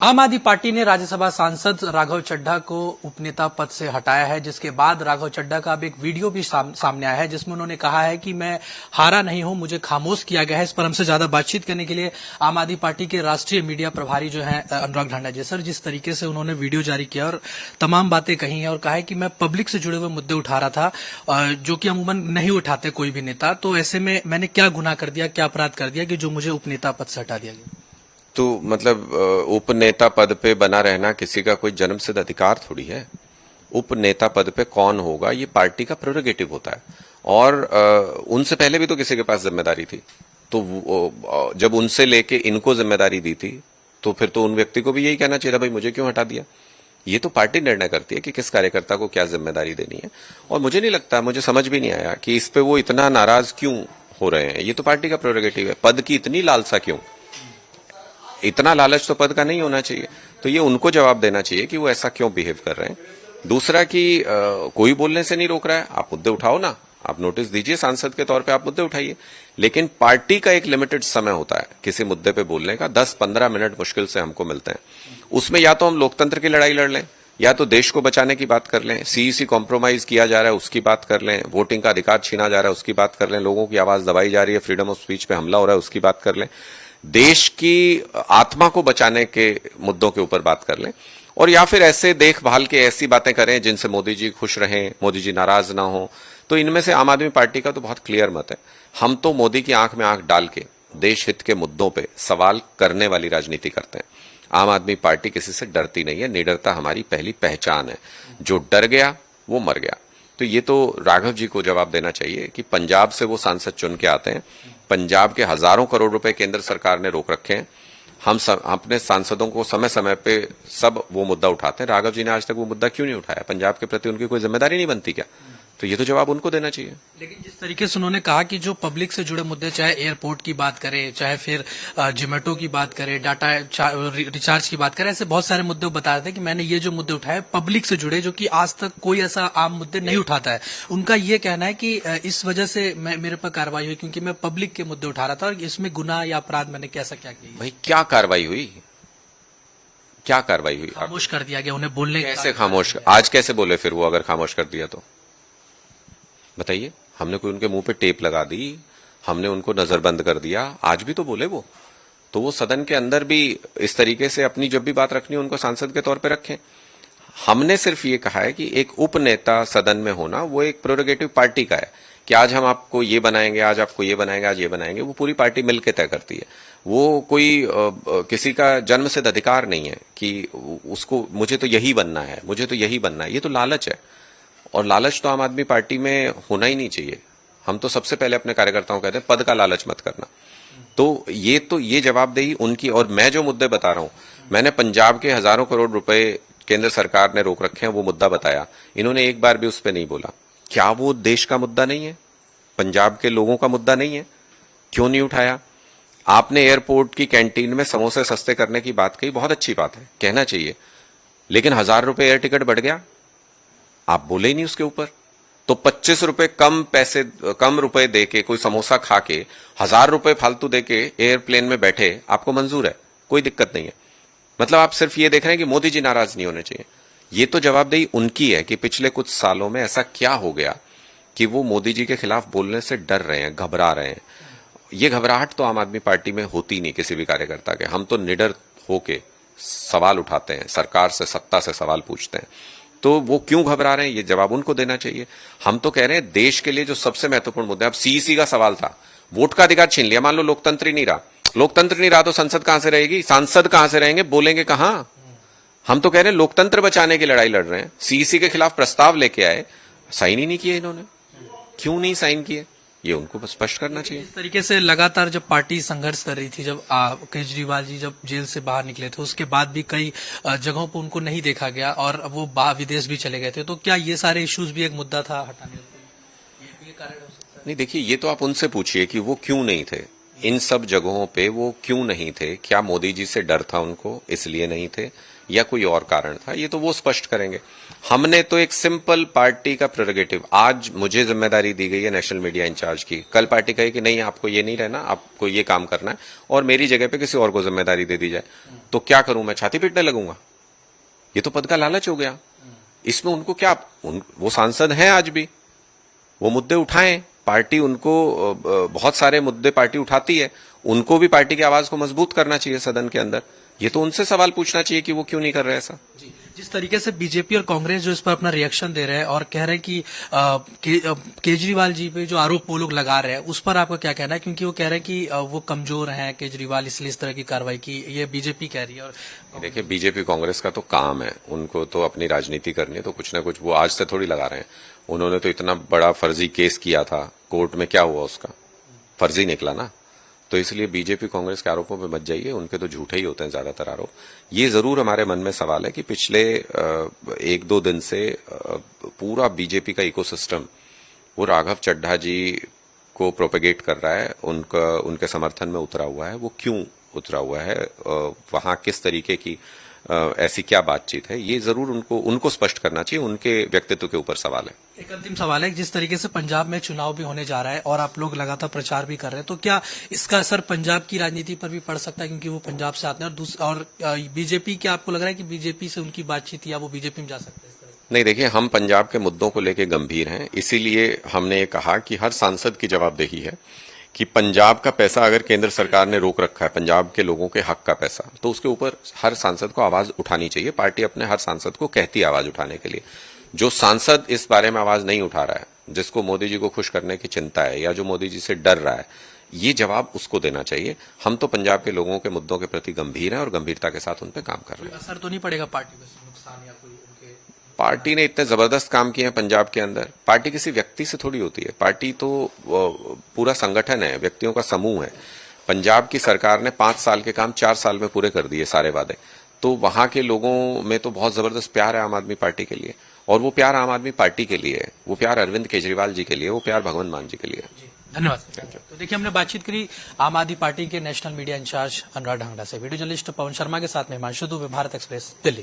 आम आदमी पार्टी ने राज्यसभा सांसद राघव चड्ढा को उपनेता पद से हटाया है, जिसके बाद राघव चड्ढा का अब एक वीडियो भी सामने आया है जिसमें उन्होंने कहा है कि मैं हारा नहीं हूं, मुझे खामोश किया गया है। इस पर हमसे ज्यादा बातचीत करने के लिए आम आदमी पार्टी के राष्ट्रीय मीडिया प्रभारी जो हैं अनुराग ढांडा जी। सर, जिस तरीके से उन्होंने वीडियो जारी किया और तमाम बातें कही हैं और कहा है कि मैं पब्लिक से जुड़े हुए मुद्दे उठा रहा था जो कि अमूमन नहीं उठाते कोई भी नेता, तो ऐसे में मैंने क्या गुनाह कर दिया, क्या अपराध कर दिया कि जो मुझे उपनेता पद से हटा दिया गया। तो मतलब उपनेता पद पे बना रहना किसी का कोई जन्मसिद्ध अधिकार थोड़ी है। उपनेता पद पे कौन होगा ये पार्टी का प्रेरोगेटिव होता है और उनसे पहले भी तो किसी के पास जिम्मेदारी थी, तो जब उनसे लेके इनको जिम्मेदारी दी थी तो फिर तो उन व्यक्ति को भी यही कहना चाहिए था, भाई मुझे क्यों हटा दिया। ये तो पार्टी निर्णय करती है कि किस कार्यकर्ता को क्या जिम्मेदारी देनी है और मुझे नहीं लगता, मुझे समझ भी नहीं आया कि इस पे वो इतना नाराज क्यों हो रहे हैं। ये तो पार्टी का प्रेरोगेटिव है। पद की इतनी लालसा क्यों, इतना लालच तो पद का नहीं होना चाहिए। तो ये उनको जवाब देना चाहिए कि वो ऐसा क्यों बिहेव कर रहे हैं। दूसरा कि कोई बोलने से नहीं रोक रहा है, आप मुद्दे उठाओ ना, आप नोटिस दीजिए, सांसद के तौर पे आप मुद्दे उठाइए, लेकिन पार्टी का एक लिमिटेड समय होता है किसी मुद्दे पे बोलने का। 10-15 मिनट मुश्किल से हमको मिलते हैं, उसमें या तो हम लोकतंत्र की लड़ाई लड़ लें या तो देश को बचाने की बात कर लें, सीईसी कॉम्प्रोमाइज किया जा रहा है उसकी बात कर लें, वोटिंग का अधिकार छीना जा रहा है उसकी बात कर लें, लोगों की आवाज दबाई जा रही है, फ्रीडम ऑफ स्पीच पे हमला हो रहा है उसकी बात कर लें, देश की आत्मा को बचाने के मुद्दों के ऊपर बात कर लें, और या फिर ऐसे देखभाल के ऐसी बातें करें जिनसे मोदी जी खुश रहें, मोदी जी नाराज ना हो। तो इनमें से आम आदमी पार्टी का तो बहुत क्लियर मत है। हम तो मोदी की आंख में आंख डाल के देश हित के मुद्दों पे सवाल करने वाली राजनीति करते हैं। आम आदमी पार्टी किसी से डरती नहीं है, निडरता हमारी पहली पहचान है। जो डर गया वो मर गया। तो ये तो राघव जी को जवाब देना चाहिए कि पंजाब से वो सांसद चुन के आते हैं, पंजाब के हजारों करोड़ रुपए केंद्र सरकार ने रोक रखे हैं, हम अपने सांसदों को समय समय पे सब वो मुद्दा उठाते हैं। राघव जी ने आज तक वो मुद्दा क्यों नहीं उठाया? पंजाब के प्रति उनकी कोई जिम्मेदारी नहीं बनती क्या? तो ये तो जवाब उनको देना चाहिए। लेकिन जिस तरीके से उन्होंने कहा कि जो पब्लिक से जुड़े मुद्दे, चाहे एयरपोर्ट की बात करें, चाहे फिर जोमेटो की बात करें, डाटा रिचार्ज की बात करें, ऐसे बहुत सारे मुद्दे बता रहे थे कि मैंने ये जो मुद्दे उठाए पब्लिक से जुड़े, जो कि आज तक कोई ऐसा आम मुद्दे नहीं उठाता है। उनका ये कहना है कि इस वजह से मेरे पर कार्रवाई हुई क्योंकि मैं पब्लिक के मुद्दे उठा रहा था और इसमें गुनाह या अपराध मैंने कैसा क्या किया। भाई क्या कार्रवाई हुई, क्या कार्रवाई हुई? खामोश कर दिया गया उन्हें बोलने। कैसे खामोश? आज कैसे बोले फिर वो, अगर खामोश कर दिया तो बताइए। हमने कोई उनके मुंह पे टेप लगा दी, हमने उनको नजरबंद कर दिया? आज भी तो बोले वो। तो वो सदन के अंदर भी इस तरीके से अपनी जब भी बात रखनी है उनको सांसद के तौर पे रखें। हमने सिर्फ ये कहा है कि एक उपनेता सदन में होना वो एक प्रेरोगेटिव पार्टी का है कि आज हम आपको ये बनाएंगे, आज आपको ये बनाएंगे, आज ये बनाएंगे। वो पूरी पार्टी मिलकर तय करती है। वो कोई किसी का जन्मसिद्ध अधिकार नहीं है कि उसको मुझे तो यही बनना है, मुझे तो यही बनना है। ये तो लालच है और लालच तो आम आदमी पार्टी में होना ही नहीं चाहिए। हम तो सबसे पहले अपने कार्यकर्ताओं को कहते हैं पद का लालच मत करना। तो ये जवाबदेही उनकी। और मैं जो मुद्दे बता रहा हूं, मैंने पंजाब के हजारों करोड़ रुपए केंद्र सरकार ने रोक रखे हैं वो मुद्दा बताया, इन्होंने एक बार भी उस पर नहीं बोला। क्या वो देश का मुद्दा नहीं है? पंजाब के लोगों का मुद्दा नहीं है? क्यों नहीं उठाया? आपने एयरपोर्ट की कैंटीन में समोसे सस्ते करने की बात कही, बहुत अच्छी बात है, कहना चाहिए, लेकिन 1000 रुपए एयर टिकट बढ़ गया, आप बोले ही नहीं उसके ऊपर। तो 25 रुपए कम रुपए देके कोई समोसा खा के 1000 रुपए फालतू देके एयरप्लेन में बैठे, आपको मंजूर है, कोई दिक्कत नहीं है। मतलब आप सिर्फ ये देख रहे हैं कि मोदी जी नाराज नहीं होने चाहिए। ये तो जवाबदेही उनकी है कि पिछले कुछ सालों में ऐसा क्या हो गया कि वो मोदी जी के खिलाफ बोलने से डर रहे हैं, घबरा रहे हैं। ये घबराहट तो आम आदमी पार्टी में होती नहीं किसी भी कार्यकर्ता के। हम तो निडर होके सवाल उठाते हैं, सरकार से, सत्ता से सवाल पूछते हैं। तो वो क्यों घबरा रहे हैं ये जवाब उनको देना चाहिए। हम तो कह रहे हैं देश के लिए जो सबसे महत्वपूर्ण मुद्दा है, अब सीईसी का सवाल था, वोट का अधिकार छीन लिया, मान लो लोकतंत्र ही नहीं रहा, लोकतंत्र नहीं रहा तो संसद कहां से रहेगी, सांसद कहां से रहेंगे, बोलेंगे कहां? हम तो कह रहे हैं लोकतंत्र बचाने की लड़ाई लड़ रहे हैं। सीईसी के खिलाफ प्रस्ताव लेके आए, साइन ही नहीं किए इन्होंने। क्यों नहीं साइन किए ये उनको स्पष्ट करना चाहिए। इस तरीके से लगातार जब पार्टी संघर्ष कर रही थी, जब केजरीवाल जी जब जेल से बाहर निकले थे, उसके बाद भी कई जगहों पर उनको नहीं देखा गया और वो विदेश भी चले गए थे, तो क्या ये सारे इश्यूज भी एक मुद्दा था हटाने का? ये भी कारण हो सकता है? नहीं, देखिए, ये तो आप उनसे पूछिए कि वो क्यों नहीं थे इन सब जगहों पे, वो क्यों नहीं थे। क्या मोदी जी से डर था उनको इसलिए नहीं थे, या कोई और कारण था? ये तो वो स्पष्ट करेंगे। हमने तो एक सिंपल पार्टी का प्रेरोगेटिव, आज मुझे जिम्मेदारी दी गई है नेशनल मीडिया इंचार्ज की, कल पार्टी कहे कि नहीं आपको ये नहीं रहना, आपको ये काम करना है और मेरी जगह पे किसी और को जिम्मेदारी दे दी जाए, तो क्या करूं, मैं छाती पीटने लगूंगा? ये तो पद का लालच हो गया। इसमें उनको क्या, वो सांसद हैं आज भी, वो मुद्दे उठाएं, पार्टी उनको बहुत सारे मुद्दे पार्टी उठाती है, उनको भी पार्टी की आवाज को मजबूत करना चाहिए सदन के अंदर। ये तो उनसे सवाल पूछना चाहिए कि वो क्यों नहीं कर रहे ऐसा। जी, जिस तरीके से बीजेपी और कांग्रेस जो इस पर अपना रिएक्शन दे रहे हैं और कह रहे हैं कि केजरीवाल जी पे जो आरोप वो लोग लगा रहे हैं, उस पर आपका क्या कहना है? क्योंकि वो कह रहे हैं कि वो कमजोर हैं केजरीवाल, इसलिए इस तरह की कार्रवाई की, ये बीजेपी कह रही है। और देखिए, बीजेपी कांग्रेस का तो काम है, उनको तो अपनी राजनीति करनी है, तो कुछ ना कुछ वो आज से थोड़ी लगा रहे हैं। उन्होंने तो इतना बड़ा फर्जी केस किया था कोर्ट में, क्या हुआ उसका? फर्जी निकला ना। तो इसलिए बीजेपी कांग्रेस के आरोपों पे मत जाइए, उनके तो झूठे ही होते हैं ज्यादातर आरोप। ये जरूर हमारे मन में सवाल है कि पिछले 1-2 दिन से पूरा बीजेपी का इकोसिस्टम वो राघव चड्ढा जी को प्रोपेगेट कर रहा है, उनके समर्थन में उतरा हुआ है। वो क्यों उतरा हुआ है, वहां किस तरीके की ऐसी क्या बातचीत है, ये जरूर उनको स्पष्ट करना चाहिए। उनके व्यक्तित्व के ऊपर सवाल है। एक अंतिम सवाल है, जिस तरीके से पंजाब में चुनाव भी होने जा रहा है और आप लोग लगातार प्रचार भी कर रहे हैं, तो क्या इसका असर पंजाब की राजनीति पर भी पड़ सकता है? क्योंकि वो पंजाब से आते हैं और बीजेपी, क्या आपको लग रहा है कि बीजेपी से उनकी बातचीत या वो बीजेपी में जा सकते हैं? नहीं, देखिए, हम पंजाब के मुद्दों को लेकर गंभीर हैं, इसीलिए हमने ये कहा कि हर सांसद की जवाबदेही है कि पंजाब का पैसा अगर केंद्र सरकार ने रोक रखा है, पंजाब के लोगों के हक का पैसा, तो उसके ऊपर हर सांसद को आवाज उठानी चाहिए। पार्टी अपने हर सांसद को कहती है आवाज उठाने के लिए। जो सांसद इस बारे में आवाज नहीं उठा रहा है, जिसको मोदी जी को खुश करने की चिंता है या जो मोदी जी से डर रहा है, ये जवाब उसको देना चाहिए। हम तो पंजाब के लोगों के मुद्दों के प्रति गंभीर हैं और गंभीरता के साथ उन पर काम कर रहे हैं। असर तो नहीं पड़ेगा पार्टी में, नुकसान या कोई? पार्टी ने इतने जबरदस्त काम किए हैं पंजाब के अंदर। पार्टी किसी व्यक्ति से थोड़ी होती है, पार्टी तो पूरा संगठन है, व्यक्तियों का समूह है। पंजाब की सरकार ने 5 साल के काम 4 साल में पूरे कर दिए, सारे वादे। तो वहां के लोगों में तो बहुत जबरदस्त प्यार है आम आदमी पार्टी के लिए, और वो प्यार आम आदमी पार्टी के लिए है, वो प्यार अरविंद केजरीवाल जी के लिए, वो प्यार भगवंत मान जी के लिए है। धन्यवाद। तो देखिए, हमने बातचीत करी आम आदमी पार्टी के नेशनल मीडिया इंचार्ज अनुराग ढांगड़ा से। वीडियो जर्नलिस्ट पवन शर्मा के साथ में हिमांशु दुबे, भारत एक्सप्रेस, दिल्ली।